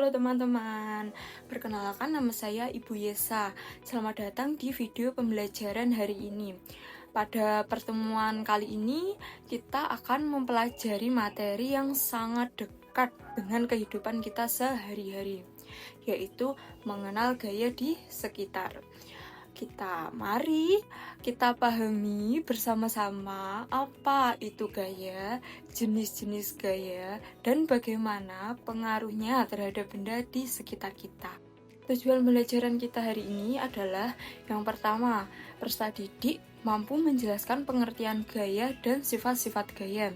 Halo teman-teman, perkenalkan nama saya Ibu Yesa. Selamat datang di video pembelajaran hari ini. Pada pertemuan kali ini, kita akan mempelajari materi yang sangat dekat dengan kehidupan kita sehari-hari, yaitu mengenal gaya di sekitar. Mari kita pahami bersama-sama apa itu gaya, jenis-jenis gaya, dan bagaimana pengaruhnya terhadap benda di sekitar kita. Tujuan pembelajaran kita hari ini adalah yang pertama, peserta didik mampu menjelaskan pengertian gaya dan sifat-sifat gaya.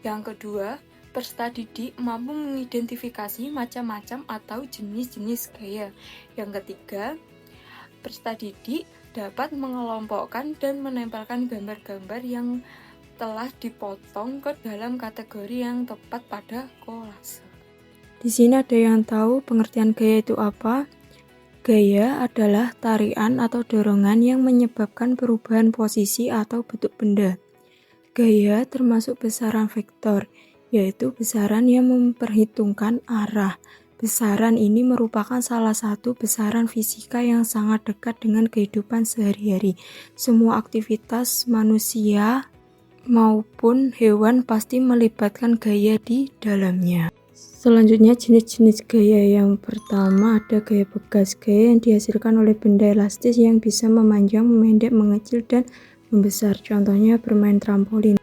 Yang kedua, peserta didik mampu mengidentifikasi macam-macam atau jenis-jenis gaya. Yang ketiga, peserta didik dapat mengelompokkan dan menempelkan gambar-gambar yang telah dipotong ke dalam kategori yang tepat pada kolase. Di sini ada yang tahu pengertian gaya itu apa? Gaya adalah tarian atau dorongan yang menyebabkan perubahan posisi atau bentuk benda. Gaya termasuk besaran vektor, yaitu besaran yang memperhitungkan arah. Besaran ini merupakan salah satu besaran fisika yang sangat dekat dengan kehidupan sehari-hari. Semua aktivitas manusia maupun hewan pasti melibatkan gaya di dalamnya. Selanjutnya jenis-jenis gaya. Yang pertama ada gaya bekas. Gaya yang dihasilkan oleh benda elastis yang bisa memanjang, memendek, mengecil, dan membesar. Contohnya bermain trampolin.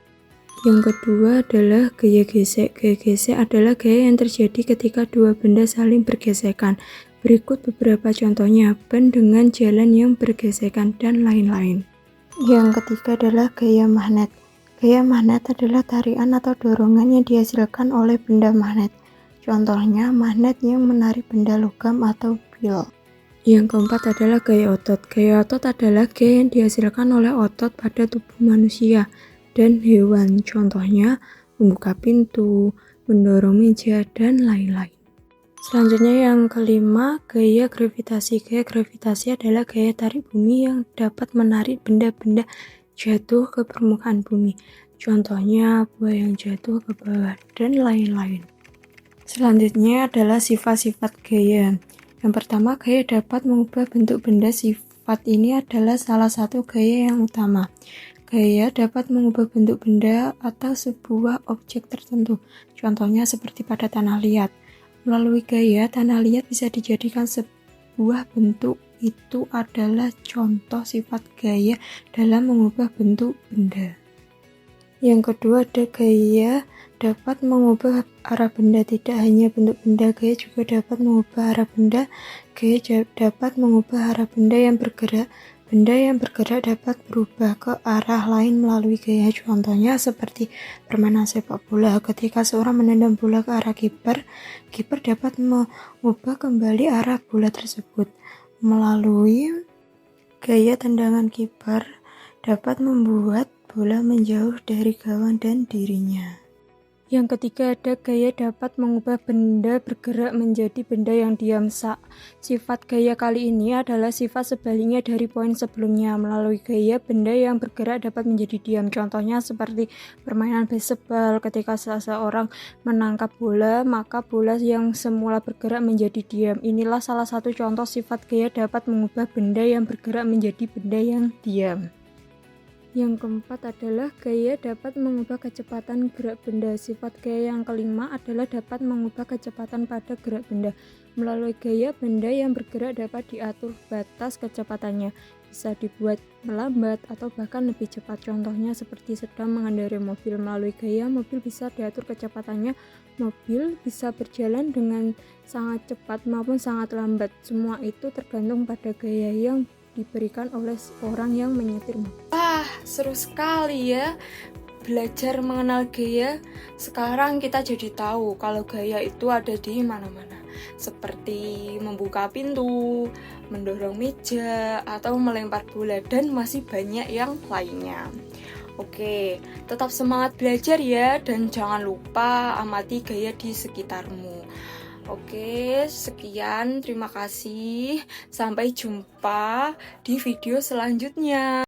Yang kedua adalah gaya gesek. Gaya gesek adalah gaya yang terjadi ketika dua benda saling bergesekan. Berikut beberapa contohnya: ban dengan jalan yang bergesekan, dan lain-lain. Yang ketiga adalah gaya magnet. Gaya magnet adalah tarian atau dorongan yang dihasilkan oleh benda magnet. Contohnya magnet yang menarik benda logam atau bil. Yang keempat adalah gaya otot. Gaya otot adalah gaya yang dihasilkan oleh otot pada tubuh manusia dan hewan, contohnya membuka pintu, mendorong meja, dan lain-lain. Selanjutnya yang kelima, gaya gravitasi. Gaya gravitasi adalah gaya tarik bumi yang dapat menarik benda-benda jatuh ke permukaan bumi, contohnya buah yang jatuh ke bawah, dan lain-lain. Selanjutnya adalah sifat-sifat gaya. Yang pertama, gaya dapat mengubah bentuk benda. Sifat ini adalah salah satu gaya yang utama. Gaya dapat mengubah bentuk benda atau sebuah objek tertentu, contohnya seperti pada tanah liat. Melalui gaya, tanah liat bisa dijadikan sebuah bentuk. Itu adalah contoh sifat gaya dalam mengubah bentuk benda. Yang kedua ada gaya dapat mengubah arah benda. Tidak hanya bentuk benda, gaya juga dapat mengubah arah benda. Gaya dapat mengubah arah benda yang bergerak. Benda yang bergerak dapat berubah ke arah lain melalui gaya, contohnya seperti permainan sepak bola. Ketika seorang menendang bola ke arah kiper, kiper dapat mengubah kembali arah bola tersebut. Melalui gaya tendangan, kiper dapat membuat bola menjauh dari gawang dan dirinya. Yang ketiga ada gaya dapat mengubah benda bergerak menjadi benda yang diam. Sifat gaya kali ini adalah sifat sebaliknya dari poin sebelumnya. Melalui gaya, benda yang bergerak dapat menjadi diam. Contohnya seperti permainan baseball. Ketika seseorang menangkap bola, maka bola yang semula bergerak menjadi diam. Inilah salah satu contoh sifat gaya dapat mengubah benda yang bergerak menjadi benda yang diam. Yang keempat adalah gaya dapat mengubah kecepatan gerak benda. Sifat gaya yang kelima adalah dapat mengubah kecepatan pada gerak benda. Melalui gaya, benda yang bergerak dapat diatur batas kecepatannya. Bisa dibuat melambat atau bahkan lebih cepat. Contohnya seperti sedang mengendarai mobil. Melalui gaya, mobil bisa diatur kecepatannya. Mobil bisa berjalan dengan sangat cepat maupun sangat lambat. Semua itu tergantung pada gaya yang diberikan oleh orang yang menyetir mobil. Seru sekali ya belajar mengenal gaya. Sekarang kita jadi tahu kalau gaya itu ada di mana-mana, seperti membuka pintu, mendorong meja, atau melempar bola, dan masih banyak yang lainnya. Oke, tetap semangat belajar ya, dan jangan lupa amati gaya di sekitarmu. Oke, sekian, terima kasih. Sampai jumpa di video selanjutnya.